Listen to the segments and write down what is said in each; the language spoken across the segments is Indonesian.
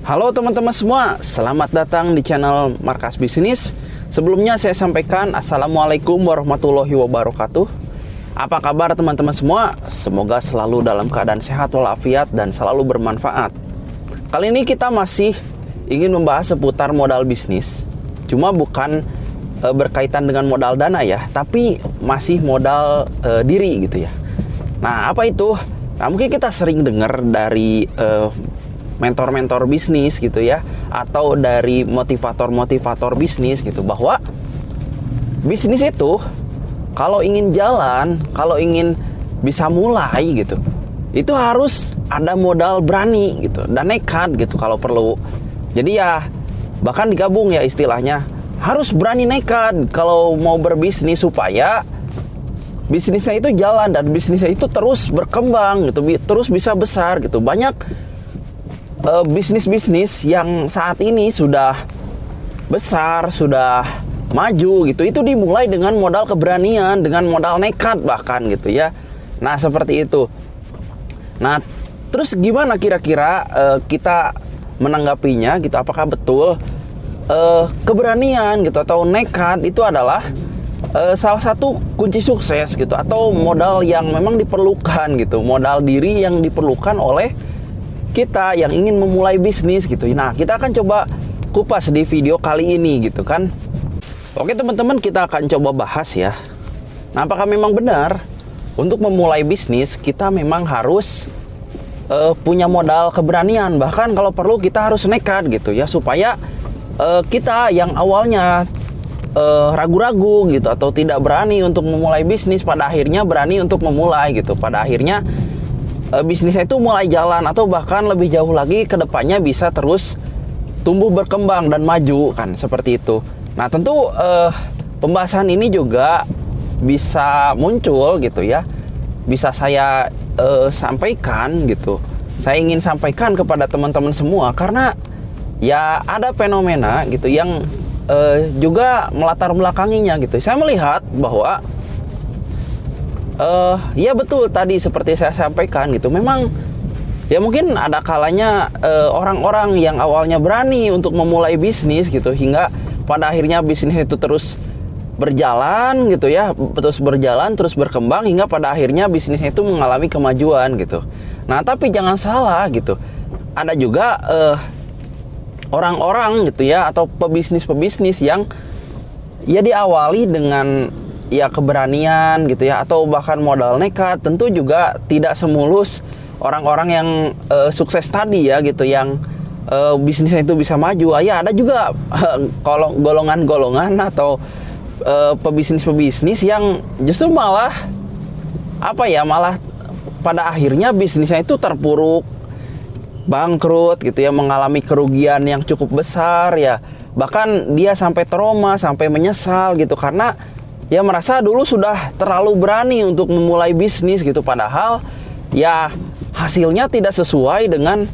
Halo teman-teman semua, selamat datang di channel Markas Bisnis. Sebelumnya saya sampaikan Assalamualaikum warahmatullahi wabarakatuh. Apa kabar teman-teman semua? Semoga selalu dalam keadaan sehat walafiat dan selalu bermanfaat. Kali ini kita masih ingin membahas seputar modal bisnis. Cuma bukan berkaitan dengan modal dana ya, tapi masih modal diri gitu ya. Nah, apa itu? Nah, mungkin kita sering dengar dari mentor-mentor bisnis gitu ya, atau dari motivator-motivator bisnis gitu, bahwa bisnis itu kalau ingin jalan, kalau ingin bisa mulai gitu, itu harus ada modal berani gitu dan nekat gitu kalau perlu. Jadi ya bahkan digabung ya istilahnya, harus berani nekat kalau mau berbisnis supaya bisnisnya itu jalan dan bisnisnya itu terus berkembang gitu, terus bisa besar gitu. Banyak bisnis-bisnis yang saat ini sudah besar, sudah maju gitu, itu dimulai dengan modal keberanian, dengan modal nekat bahkan gitu ya. Nah seperti itu. Nah terus gimana kira-kira kita menanggapinya gitu? Apakah betul keberanian gitu atau nekat itu adalah salah satu kunci sukses gitu, atau modal yang memang diperlukan gitu, modal diri yang diperlukan oleh kita yang ingin memulai bisnis gitu. Nah, kita akan coba kupas di video kali ini gitu kan. Oke teman-teman, kita akan coba bahas ya. Nah, apakah memang benar untuk memulai bisnis kita memang harus punya modal keberanian, bahkan kalau perlu kita harus nekat gitu ya, supaya kita yang awalnya ragu-ragu gitu atau tidak berani untuk memulai bisnis, pada akhirnya berani untuk memulai gitu. Pada akhirnya bisnisnya itu mulai jalan, atau bahkan lebih jauh lagi ke depannya bisa terus tumbuh berkembang dan maju kan, seperti itu. Nah tentu pembahasan ini juga bisa muncul gitu ya, bisa saya sampaikan gitu. Saya ingin sampaikan kepada teman-teman semua karena ya ada fenomena gitu yang juga melatar belakanginya gitu. Saya melihat bahwa ya betul tadi seperti saya sampaikan gitu. Memang ya mungkin ada kalanya orang-orang yang awalnya berani untuk memulai bisnis gitu, hingga pada akhirnya bisnis itu terus berjalan gitu ya, terus berjalan, terus berkembang, hingga pada akhirnya bisnisnya itu mengalami kemajuan gitu. Nah tapi jangan salah gitu, ada juga orang-orang gitu ya, atau pebisnis-pebisnis yang ya diawali dengan ya keberanian gitu ya, atau bahkan modal nekat. Tentu juga tidak semulus orang-orang yang sukses tadi ya gitu, yang bisnisnya itu bisa maju. Ya ada juga golongan-golongan atau pebisnis-pebisnis yang justru malah malah pada akhirnya bisnisnya itu terpuruk, bangkrut gitu ya, mengalami kerugian yang cukup besar ya. Bahkan dia sampai trauma, sampai menyesal gitu, karena ya merasa dulu sudah terlalu berani untuk memulai bisnis gitu, padahal ya hasilnya tidak sesuai dengan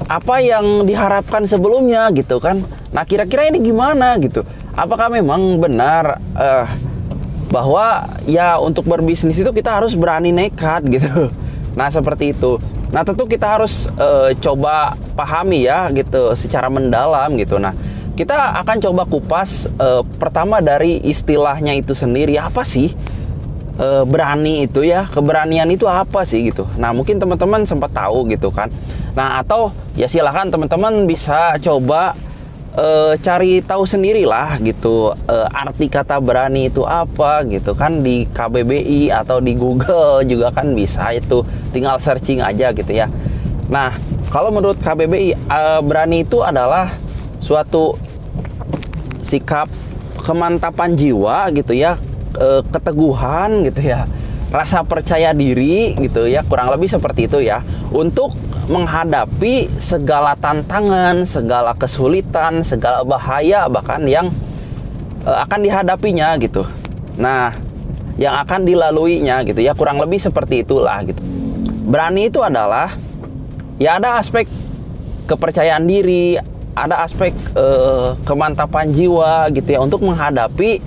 apa yang diharapkan sebelumnya gitu kan. Nah kira-kira ini gimana gitu? Apakah memang benar bahwa ya untuk berbisnis itu kita harus berani nekat gitu? Nah seperti itu. Nah tentu kita harus coba pahami ya gitu secara mendalam gitu. Nah kita akan coba kupas pertama dari istilahnya itu sendiri. Apa sih berani itu ya? Keberanian itu apa sih gitu? Nah mungkin teman-teman sempat tahu gitu kan. Nah atau ya silahkan teman-teman bisa coba cari tahu sendirilah gitu, arti kata berani itu apa gitu kan, di KBBI atau di Google juga kan bisa, itu tinggal searching aja gitu ya. Nah kalau menurut KBBI berani itu adalah suatu sikap kemantapan jiwa gitu ya, keteguhan gitu ya, rasa percaya diri gitu ya, kurang lebih seperti itu ya, untuk menghadapi segala tantangan, segala kesulitan, segala bahaya bahkan yang akan dihadapinya gitu. Nah yang akan dilaluinya gitu ya, kurang lebih seperti itulah gitu. Berani itu adalah ya ada aspek kepercayaan diri, ada aspek kemantapan jiwa gitu ya, untuk menghadapi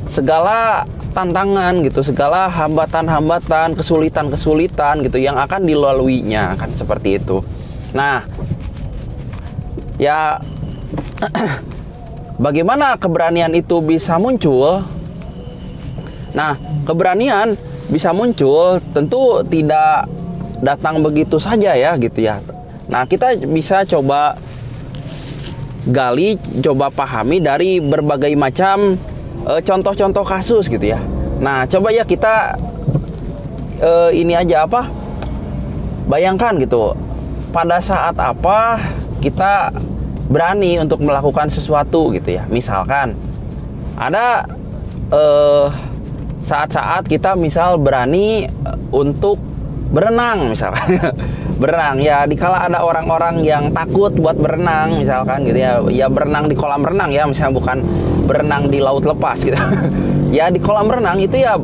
segala tantangan gitu, segala hambatan-hambatan, kesulitan-kesulitan gitu yang akan dilaluinya kan, seperti itu. Nah Ya bagaimana keberanian itu bisa muncul? Nah, keberanian bisa muncul tentu tidak datang begitu saja ya gitu ya. Nah, kita bisa coba gali, coba pahami dari berbagai macam contoh-contoh kasus gitu ya. Nah, coba ya kita ini aja apa? Bayangkan gitu. Pada saat apa kita berani untuk melakukan sesuatu gitu ya. Misalkan ada saat-saat kita misal berani untuk berenang misalkan. Berenang ya, dikala ada orang-orang yang takut buat berenang misalkan gitu ya. Ya berenang di kolam renang ya, misalnya bukan berenang di laut lepas gitu. Ya di kolam renang itu ya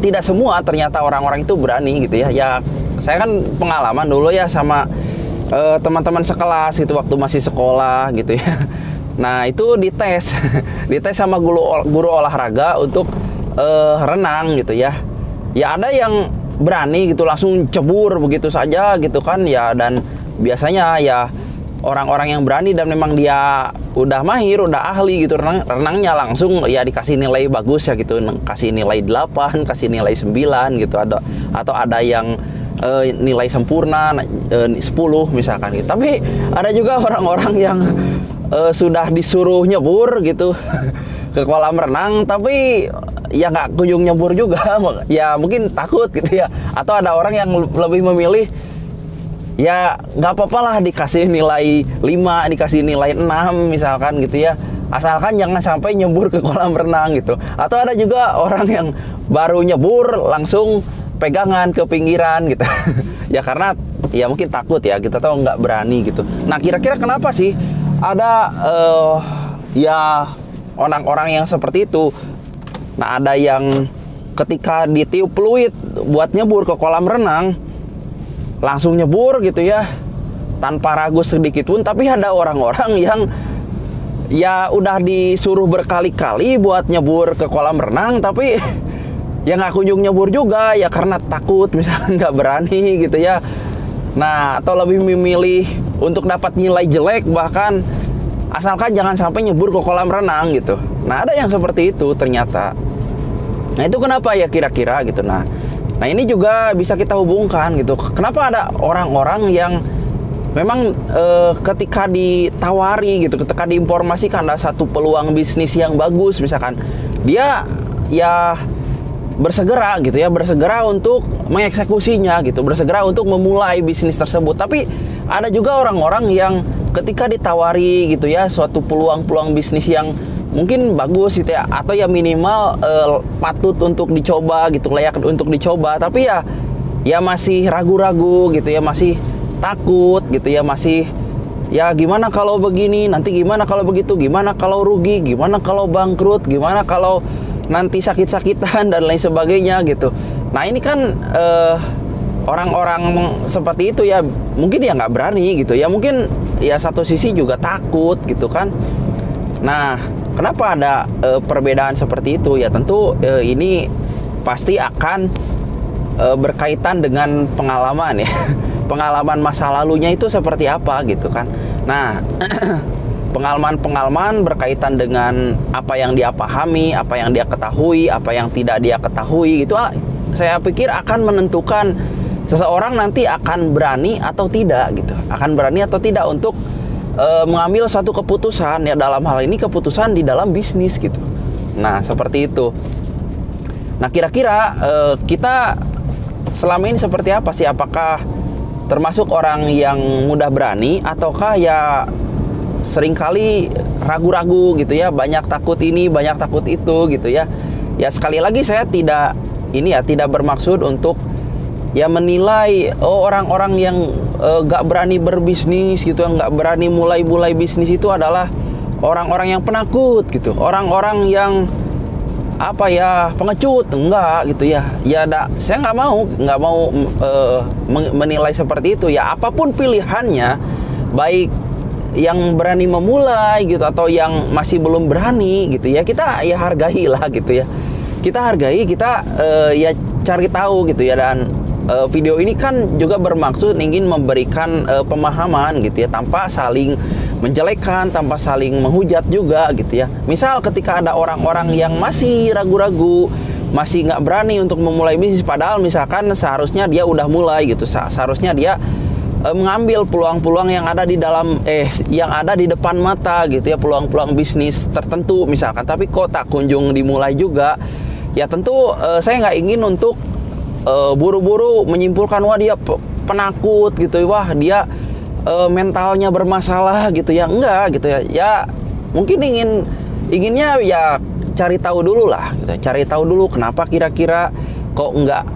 tidak semua ternyata orang-orang itu berani gitu ya. Ya saya kan pengalaman dulu ya sama teman-teman sekelas itu waktu masih sekolah gitu ya. Nah itu dites dites sama guru olahraga untuk renang gitu ya. Ya ada yang berani gitu langsung cebur begitu saja gitu kan ya, dan biasanya ya orang-orang yang berani dan memang dia udah mahir, udah ahli gitu renangnya langsung ya dikasih nilai bagus ya gitu, kasih nilai 8, kasih nilai 9 gitu, atau ada yang nilai sempurna 10 misalkan gitu. Tapi ada juga orang-orang yang sudah disuruh nyebur gitu ke kolam renang tapi ya nggak kunjung nyebur juga, ya mungkin takut gitu ya. Atau ada orang yang lebih memilih ya nggak apa-apa lah dikasih nilai 5, dikasih nilai 6 misalkan gitu ya, asalkan jangan sampai nyebur ke kolam renang gitu. Atau ada juga orang yang baru nyebur langsung pegangan ke pinggiran gitu ya karena ya mungkin takut ya, kita tahu nggak berani gitu. Nah kira-kira kenapa sih ada ya orang-orang yang seperti itu? Nah ada yang ketika ditiup peluit buat nyebur ke kolam renang langsung nyebur gitu ya tanpa ragu sedikit pun. Tapi ada orang-orang yang ya udah disuruh berkali-kali buat nyebur ke kolam renang tapi ya nggak kunjung nyebur juga ya karena takut misalnya, nggak berani gitu ya. Nah atau lebih memilih untuk dapat nilai jelek bahkan asalkan jangan sampai nyebur ke kolam renang gitu. Nah ada yang seperti itu ternyata. Nah itu kenapa ya kira-kira gitu. Nah ini juga bisa kita hubungkan gitu. Kenapa ada orang-orang yang memang ketika ditawari gitu, ketika diinformasikan ada satu peluang bisnis yang bagus misalkan, dia ya bersegera gitu ya, bersegera untuk mengeksekusinya gitu, bersegera untuk memulai bisnis tersebut. Tapi ada juga orang-orang yang ketika ditawari gitu ya suatu peluang-peluang bisnis yang mungkin bagus gitu ya, atau ya minimal patut untuk dicoba gitu, layak untuk dicoba, tapi ya masih ragu-ragu gitu ya, masih takut gitu ya, masih ya gimana kalau begini, nanti gimana kalau begitu, gimana kalau rugi, gimana kalau bangkrut, gimana kalau nanti sakit-sakitan dan lain sebagainya gitu. Nah ini kan orang-orang seperti itu ya mungkin ya nggak berani gitu ya, mungkin ya satu sisi juga takut gitu kan. Nah kenapa ada perbedaan seperti itu ya? Tentu ini pasti akan berkaitan dengan pengalaman ya pengalaman masa lalunya itu seperti apa gitu kan. Nah pengalaman-pengalaman berkaitan dengan apa yang dia pahami, apa yang dia ketahui, apa yang tidak dia ketahui gitu, saya pikir akan menentukan seseorang nanti akan berani atau tidak gitu, akan berani atau tidak untuk mengambil satu keputusan ya, dalam hal ini keputusan di dalam bisnis gitu. Nah seperti itu. Nah kira-kira kita selama ini seperti apa sih? Apakah termasuk orang yang mudah berani ataukah ya seringkali ragu-ragu gitu ya, banyak takut ini, banyak takut itu gitu ya. Ya sekali lagi saya tidak bermaksud untuk ya menilai orang-orang yang gak berani berbisnis gitu, yang gak berani mulai bisnis itu adalah orang-orang yang penakut gitu, orang-orang yang apa ya, pengecut, enggak gitu ya. Saya nggak mau menilai seperti itu ya. Apapun pilihannya, baik yang berani memulai gitu atau yang masih belum berani gitu ya, kita ya hargai lah gitu ya. Kita hargai, kita ya cari tahu gitu ya, dan video ini kan juga bermaksud ingin memberikan pemahaman gitu ya, tanpa saling menjelekkan, tanpa saling menghujat juga gitu ya. Misal ketika ada orang-orang yang masih ragu-ragu, masih nggak berani untuk memulai bisnis, padahal misalkan seharusnya dia udah mulai gitu, seharusnya dia mengambil peluang-peluang yang ada di dalam yang ada di depan mata gitu ya, peluang-peluang bisnis tertentu misalkan, tapi kok tak kunjung dimulai juga. Ya tentu saya nggak ingin untuk buru-buru menyimpulkan wah dia penakut gitu, wah dia mentalnya bermasalah gitu ya, enggak gitu ya. Ya mungkin inginnya ya cari tahu dulu lah gitu. Cari tahu dulu kenapa kira-kira kok enggak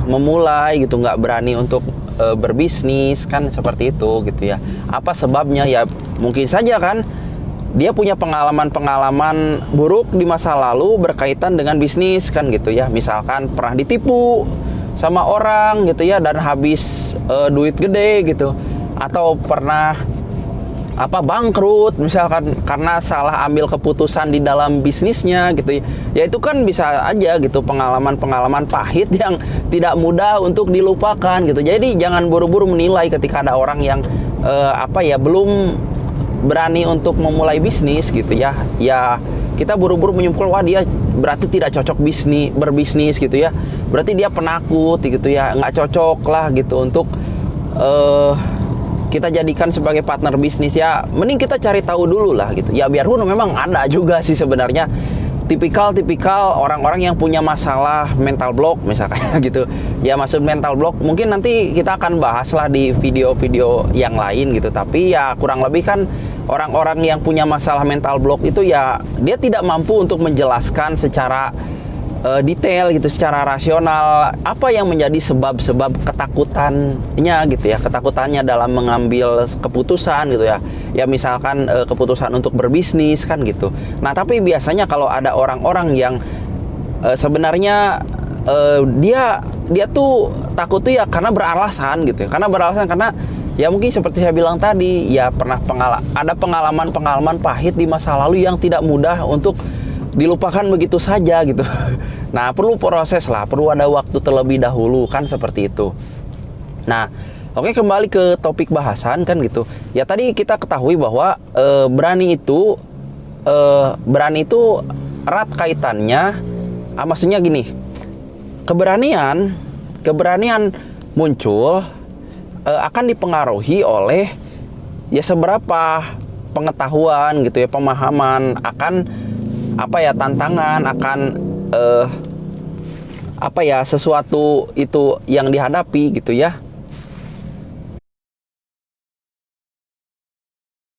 memulai gitu, enggak berani untuk berbisnis kan, seperti itu gitu ya. Apa sebabnya? Ya mungkin saja kan dia punya pengalaman-pengalaman buruk di masa lalu berkaitan dengan bisnis kan gitu ya. Misalkan pernah ditipu sama orang gitu ya dan habis duit gede gitu, atau pernah bangkrut misalkan karena salah ambil keputusan di dalam bisnisnya gitu ya. Itu kan bisa aja gitu, pengalaman-pengalaman pahit yang tidak mudah untuk dilupakan gitu. Jadi jangan buru-buru menilai ketika ada orang yang belum berani untuk memulai bisnis gitu ya. Ya kita buru-buru menyimpulkan wah dia berarti tidak cocok berbisnis gitu ya, berarti dia penakut gitu ya, nggak cocok lah gitu untuk kita jadikan sebagai partner bisnis. Ya mending kita cari tahu dulu lah gitu ya. Biarpun memang ada juga sih sebenarnya tipikal orang-orang yang punya masalah mental block misalkan gitu ya. Maksud mental block mungkin nanti kita akan bahas lah di video-video yang lain gitu. Tapi ya kurang lebih kan orang-orang yang punya masalah mental block itu ya dia tidak mampu untuk menjelaskan secara detail gitu, secara rasional apa yang menjadi sebab-sebab ketakutannya gitu ya, ketakutannya dalam mengambil keputusan gitu ya. Ya misalkan keputusan untuk berbisnis kan gitu. Nah tapi biasanya kalau ada orang-orang yang sebenarnya dia tuh takut tuh ya karena beralasan gitu ya. Karena ya mungkin seperti saya bilang tadi ya, pernah ada pengalaman pahit di masa lalu yang tidak mudah untuk dilupakan begitu saja gitu. Nah perlu proses lah, perlu ada waktu terlebih dahulu kan, seperti itu. Nah oke, kembali ke topik bahasan kan gitu ya. Tadi kita ketahui bahwa berani itu erat kaitannya, maksudnya gini, keberanian muncul akan dipengaruhi oleh ya seberapa pengetahuan gitu ya, pemahaman akan tantangan, akan sesuatu itu yang dihadapi gitu ya.